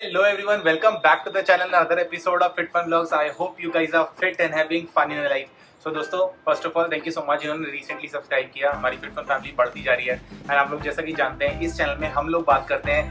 Hello everyone, welcome back to the channel, another episode of Fit Fun Vlogs. I hope you guys are fit and having fun in your life. So दोस्तों, first of all thank you so much जिन्होंने recently subscribe किया। हमारी fit fun family बढ़ती जा रही है and आप लोग जैसा कि जानते हैं इस चैनल में हम लोग बात करते हैं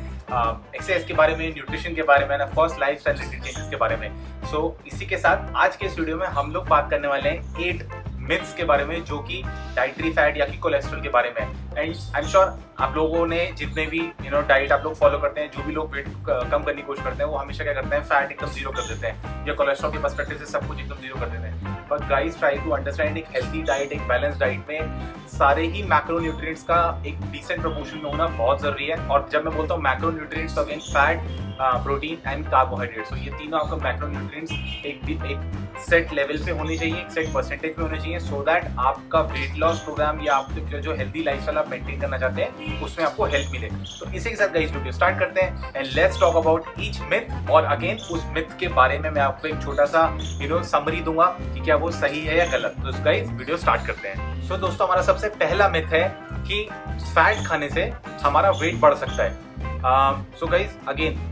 एक्सरसाइज के बारे में, न्यूट्रिशन के बारे में end of course life style related changes के बारे में। सो इसी के साथ आज के इस वीडियो में हम लोग बात करने वाले हैं 8 मिथ्स के बारे में जो कि डाइटरी फैट या कि कोलेस्ट्रॉल के बारे में। एंड आई एम श्योर आप लोगों ने जितने भी डाइट आप लोग फॉलो करते हैं, जो भी लोग वेट कम करने की कोशिश करते हैं, वो हमेशा क्या करते हैं, फैट एकदम जीरो कर देते हैं या कोलेस्ट्रॉल के पर्सपेक्टिव से सब कुछ एकदम जीरो कर देते हैं। But guys try to understand एक हेल्थी डाइट, एक बैलेंस डाइट में सारे ही मैक्रोन्यूट्रिएंट्स का एक डिसेंट प्रोपोर्शन में होना बहुत जरूरी है। और जब मैं बोलता हूँ मैक्रोन्यूट्रिएंट्स तो again fat, protein and carbohydrates, तो ये तीनों आपको मैक्रोन्यूट्रिएंट्स एक सेट लेवल पे होने चाहिए, एक सेट परसेंटेज पे होने चाहिए, सो दैट आपका वेट लॉस प्रोग्राम या आपके जो हेल्दी लाइफस्टाइल आप मेंटेन करना चाहते हैं उसमें आपको हेल्प मिले। तो इसी के साथ गाइस वीडियो स्टार्ट करते हैं and let's talk about each myth. और अगेन उस मिथ के बारे में मैं आपको एक छोटा सा समरी दूंगा कि क्या वो सही है या गलत। तो गाइस वीडियो स्टार्ट करते हैं। सो दोस्तों, हमारा सबसे पहला मिथ है कि फैट खाने से हमारा वेट बढ़ सकता है। सो गाइस अगेन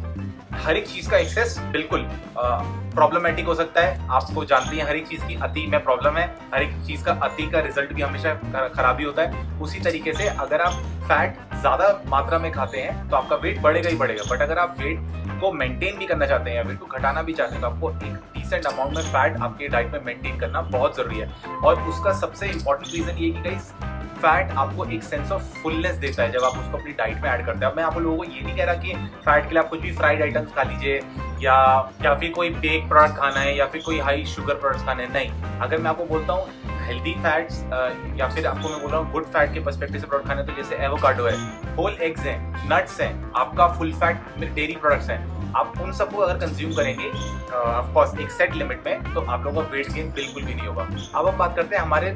हर एक चीज का एक्सेस बिल्कुल प्रॉब्लमेटिक हो सकता है। आपको जानते हैं हर एक चीज की अति में प्रॉब्लम है, हर एक चीज का अति का रिजल्ट भी हमेशा खराबी होता है। उसी तरीके से अगर आप फैट ज्यादा मात्रा में खाते हैं तो आपका वेट बढ़ेगा ही बढ़ेगा। बट अगर आप वेट को मेंटेन भी करना चाहते हैं या वेट को घटाना भी चाहते हैं तो आपको एक डिसेंट अमाउंट में फैट आपके डाइट में मेंटेन करना बहुत जरूरी है। और उसका सबसे इंपॉर्टेंट रीजन ये कि गाइस फैट आपको एक सेंस ऑफ फुलनेस देता है जब आप उसको अपनी डाइट में ऐड करते हैं। अब मैं आप लोगों को ये नहीं कह रहा कि फैट के लिए आप कुछ भी फ्राइड आइटम्स खा लीजिए या फिर कोई बेक प्रोडक्ट खाना है या फिर कोई हाई शुगर प्रोडक्ट्स खाने हैं, नहीं। अगर मैं आपको बोलता हूँ हेल्दी फैट्स या फिर आपको मैं बोल रहा हूँ गुड फैट के पर्सपेक्टिव से प्रोडक्ट खाने, तो जैसे एवोकाडो है, होल एग्स हैं, नट्स हैं, आपका फुल फैट डेयरी प्रोडक्ट्स हैं, आप उन सबको अगर कंज्यूम करेंगे ऑफ कोर्स एक सेट लिमिट में, तो आप लोगों का वेट गेन बिल्कुल भी नहीं होगा। अब हम बात करते हैं हमारे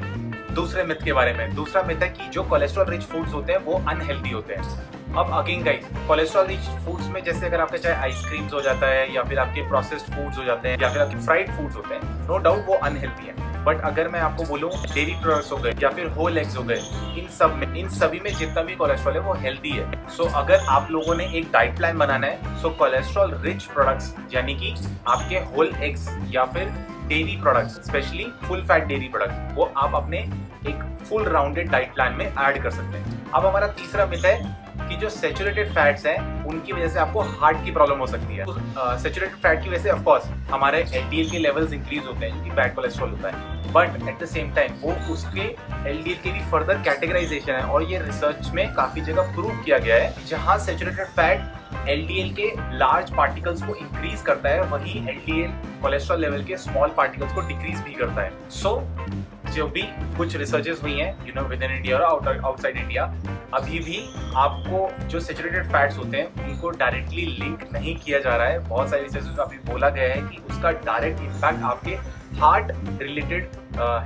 दूसरे मिथ के बारे में। दूसरा मिथ है कि जो कोलेस्ट्रॉल रिच फूड्स होते हैं वो अनहेल्दी होते हैं। अब again guys cholesterol rich foods में जैसे अगर आपका चाहे आइसक्रीम्स हो जाता है या फिर आपके प्रोसेस्ड फूड्स हो जाते हैं या फिर आपके फ्राइड फूड्स होते हैं, नो डाउट वो अनहेल्दी है। बट अगर मैं आपको बोलूँ डेयरी प्रोडक्ट्स हो गए या फिर होल एग्स हो गए, इन सभी में जितना भी कोलेस्ट्रॉल है वो हेल्दी है। सो अगर आप लोगों ने एक डाइट प्लान बनाना है, सो कोलेस्ट्रॉल रिच प्रोडक्ट्स यानी कि आपके होल एग्स या फिर dairy products, specially full fat dairy products, वो आप अपने एक फुल राउंडेड डाइट प्लान में ऐड कर सकते हैं। अब हमारा तीसरा मिथ है कि जो सैचुरेटेड फैट्स हैं उनकी वजह से आपको हार्ट की प्रॉब्लम हो सकती है। सैचुरेटेड फैट की वजह से ऑफ कोर्स हमारे एलडीएल के लेवल्स इंक्रीज होते हैं जो कि बैड कोलेस्ट्रॉल होता है, but at the same time वो उसके एलडीएल के भी फर्दर कैटेगराइजेशन है और ये रिसर्च में काफी जगह प्रूव किया गया है। जहाँ सैचुरेटेड फैट एलडीएल के लार्ज पार्टिकल्स को इंक्रीज करता है, वही एलडीएल कोलेस्ट्रॉल लेवल के स्मॉल पार्टिकल्स को डिक्रीज भी करता है। सो जो भी कुछ रिसर्चेस हुई हैं विद इन इंडिया और आउटसाइड इंडिया, अभी भी आपको जो सैचुरेटेड फैट्स होते हैं उनको डायरेक्टली लिंक नहीं किया जा रहा है। बहुत सारी रिसर्चेस में अभी बोला गया है कि उसका डायरेक्ट इम्पैक्ट आपके हार्ट रिलेटेड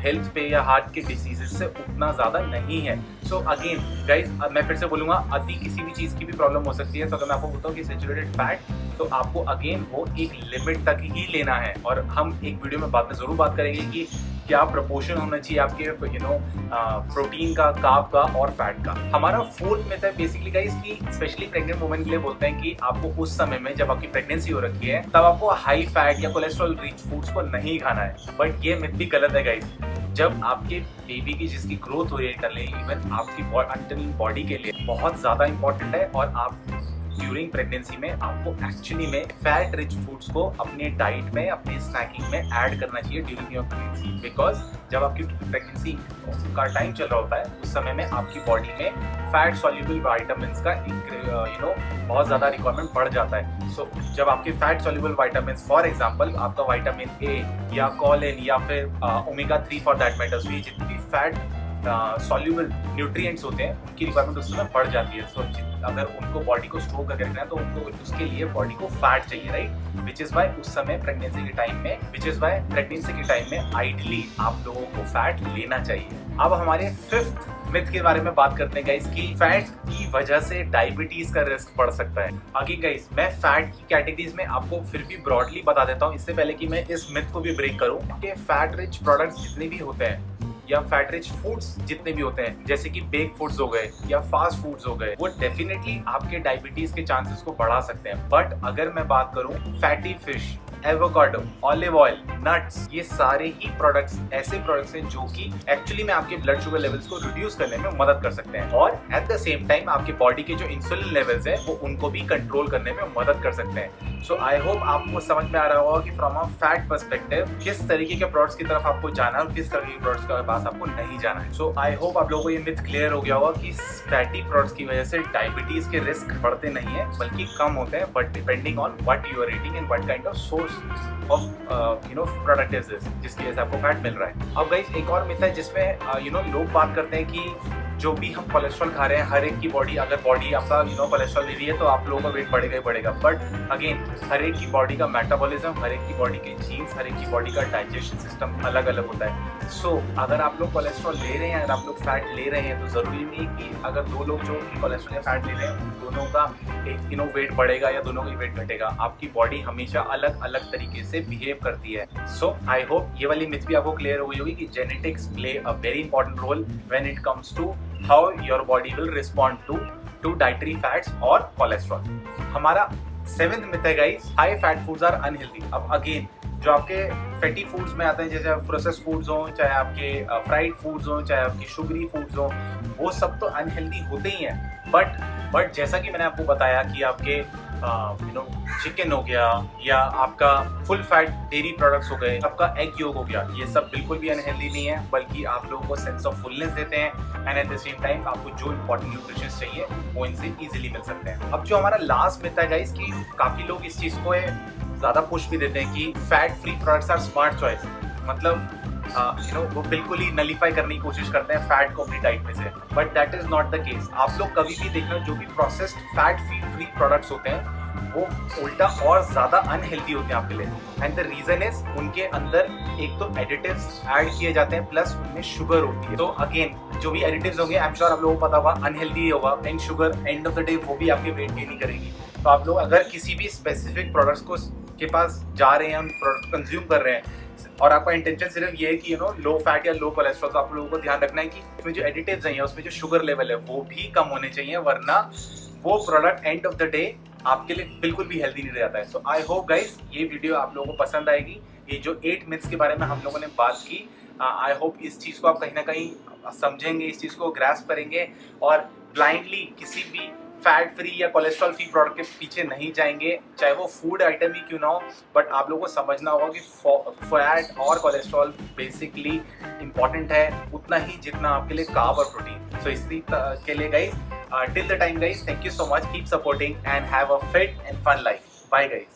हेल्थ पे या हार्ट के डिसीजेस से उतना ज्यादा नहीं है। सो अगेन गाइज मैं फिर से बोलूंगा, अति किसी भी चीज की भी प्रॉब्लम हो सकती है। तो अगर मैं आपको बोलता हूँ कि सैचुरेटेड फैट, तो आपको अगेन वो एक लिमिट तक ही लेना है। और हम एक वीडियो में बाद में जरूर बात करेंगे कि क्या प्रोपोर्शन होना चाहिए आपके प्रोटीन का, कार्ब का और फैट का। हमारा फोर्थ मिथ है बेसिकली गाइस कि स्पेशली प्रेग्नेंट वुमेन के लिए बोलते हैं कि आपको उस समय में जब आपकी प्रेगनेंसी हो रखी है तब आपको हाई फैट या कोलेस्ट्रॉल रिच फूड्स को नहीं खाना है। बट ये मिथ भी गलत है गाइस। जब आपके बेबी की जिसकी ग्रोथ हो रही है, इवन आपकी बॉडी के लिए बहुत ज्यादा इंपॉर्टेंट है। और आप ड्यूरिंग प्रेगनेंसी में आपको एक्चुअली में फैट रिच फूड्स को अपने डाइट में, अपने स्नैकिंग में ऐड करना चाहिए ड्यूरिंग योर प्रेगनेंसी। बिकॉज जब आपकी प्रेगनेंसी का टाइम चल रहा होता है उस समय में आपकी बॉडी में फैट सॉल्युबल विटामिन्स का बहुत ज्यादा रिक्वायरमेंट बढ़ जाता है। सो जब आपके fat soluble vitamins, for example आपका विटामिन ए या कॉलिन या फिर ओमेगा 3 फॉर दैट मैटर्स, ये जितनी भी फैट सॉल्युबल न्यूट्रिएंट्स होते हैं उनकी रिक्वायरमेंट उस समय बढ़ जाती है। सो अगर उनको बॉडी को स्टोर करके रखना है तो उनको उसके लिए बॉडी को फैट चाहिए, राइट। विच इज वाई उस समय प्रेगनेंसी के टाइम में आइडियली आप लोगों को फैट लेना चाहिए। अब हमारे फिफ्थ मिथ के बारे में बात करते हैं गाइस कि फैट की वजह से डायबिटीज का रिस्क बढ़ सकता है। आगे गाइस मैं फैट की कैटेगरीज में आपको फिर भी ब्रॉडली बता देता हूँ, इससे पहले कि मैं इस मिथ को भी ब्रेक करूँ कि फैट रिच प्रोडक्ट्स जितने भी होते हैं या फैट रिच फूड्स जितने भी होते हैं, जैसे कि बेक फूड्स हो गए या फास्ट फूड्स हो गए, वो डेफिनेटली आपके डायबिटीज के चांसेस को बढ़ा सकते हैं। बट अगर मैं बात करूं fatty fish, avocado, olive oil, nuts, ये सारे ही प्रोडक्ट्स ऐसे प्रोडक्ट्स हैं जो कि एक्चुअली में आपके ब्लड शुगर लेवल्स को रिड्यूस करने में मदद कर सकते हैं और एट द सेम टाइम आपके बॉडी के जो इंसुलिन लेवल्स है वो उनको भी कंट्रोल करने में मदद कर सकते हैं। सो आई होप आपको समझ में आ रहा होगा कि फ्रॉम अ फैट पर्सपेक्टिव किस तरीके के प्रोडक्ट्स की तरफ आपको जाना है और किस तरीके के प्रोडक्ट्स के पास आपको नहीं जाना है। सो आई होप आप लोगों को ये मिथ क्लियर हो गया होगा कि फैटी प्रोडक्ट्स की वजह से डायबिटीज के रिस्क बढ़ते नहीं है बल्कि कम होते हैं, but depending on what you are eating and what kind of source of product is this, जिसकी वजह से आपको फैट मिल रहा है। अब गाइस एक और मिथ है जिसमें लोग बात करते हैं कि जो भी हम कोलेस्ट्रॉल खा रहे हैं, हर एक की बॉडी, अगर बॉडी आपका कोलेस्ट्रॉल ले रही है तो आप लोगों का वेट बढ़ेगा ही बढ़ेगा। बट अगेन हर एक की बॉडी का मेटाबॉलिज्म, हर एक की बॉडी के जीन्स, हर एक की बॉडी का डाइजेशन सिस्टम अलग अलग होता है। सो अगर आप लोग कोलेस्ट्रॉल ले रहे हैं, अगर आप लोग फैट ले रहे हैं, तो जरूरी नहीं कि अगर दो लोग जो कोलेस्ट्रॉल या फैट ले रहे हैं उन दोनों का एक वेट बढ़ेगा या दोनों का वेट घटेगा। आपकी बॉडी हमेशा अलग अलग तरीके से बिहेव करती है। सो आई होप ये वाली मिथ भी आपको क्लियर हो गई होगी कि genetics play a very important role when it comes to how your body will respond to dietary fats और cholesterol। हमारा 7th myth है guys, high fat foods are unhealthy। अब अगेन जो आपके फैटी फूड्स में आते हैं, जैसे प्रोसेस फूड्स हों, चाहे आपके फ्राइड फूड्स हों, चाहे आपकी शुगरी फूड्स हों, वो सब तो अनहेल्दी होते ही हैं। बट जैसा कि मैंने आपको बताया कि आपके चिकन हो गया या आपका फुल फैट डेयरी प्रोडक्ट्स हो गए, आपका एग योग हो गया, ये सब बिल्कुल भी अनहेल्दी नहीं है, बल्कि आप लोगों को सेंस ऑफ फुलनेस देते हैं and at the same time आपको जो इंपॉर्टेंट न्यूट्रिशन चाहिए वो इनसे इजीली मिल सकते हैं। अब जो हमारा लास्ट मिथ है गाइस कि काफी लोग इस चीज को ज्यादा पुश भी देते हैं कि fat free products are smart choice, मतलब वो बिल्कुल ही नलीफाई करने की कोशिश करते हैं फैट को अपनी डाइट में से। But that is not the case. आप लोग कभी भी देखना, जो भी प्रोसेस्ड फैट फ्री प्रोडक्ट्स होते हैं वो उल्टा और ज्यादा अनहेल्दी होते हैं आपके लिए। एंड द रीजन इज उनके अंदर एक तो एडिटिव्स ऐड किए जाते हैं, प्लस उनमें शुगर होती है। तो अगेन जो भी एडिटिव्स होंगे आई एम श्योर आप लोगों को पता होगा अनहेल्दी ही होगा, and sugar end of the day वो भी आपके वेट गेन नहीं करेगी। तो आप लोग अगर किसी भी स्पेसिफिक प्रोडक्ट्स को के पास जा रहे हैं, उन प्रोडक्ट कंज्यूम कर रहे हैं और आपका इंटेंशन सिर्फ ये है कि लो फैट या लो कोलेस्ट्रॉल, तो आप लोगों को ध्यान रखना है कि उसमें जो एडिटिव्स हैं, उसमें जो शुगर लेवल है वो भी कम होने चाहिए, वरना वो product end of the day आपके लिए बिल्कुल भी हेल्दी नहीं रह जाता है। सो आई होप गाइस ये वीडियो आप लोगों को पसंद आएगी। ये जो 8 मिथ्स के बारे में हम लोगों ने बात की, आई होप इस चीज़ को आप कहीं ना कहीं समझेंगे, इस चीज़ को ग्रैस्प करेंगे और ब्लाइंडली किसी भी फैट फ्री या कोलेस्ट्रॉल फ्री प्रोडक्ट के पीछे नहीं जाएंगे, चाहे वो फूड आइटम ही क्यों ना हो। बट आप लोगों को समझना होगा कि फैट और कोलेस्ट्रॉल बेसिकली इंपॉर्टेंट है उतना ही जितना आपके लिए कार्ब और प्रोटीन। सो इसी के लिए guys, till the time guys, thank you so much, keep supporting and have a fit and fun life. Bye guys.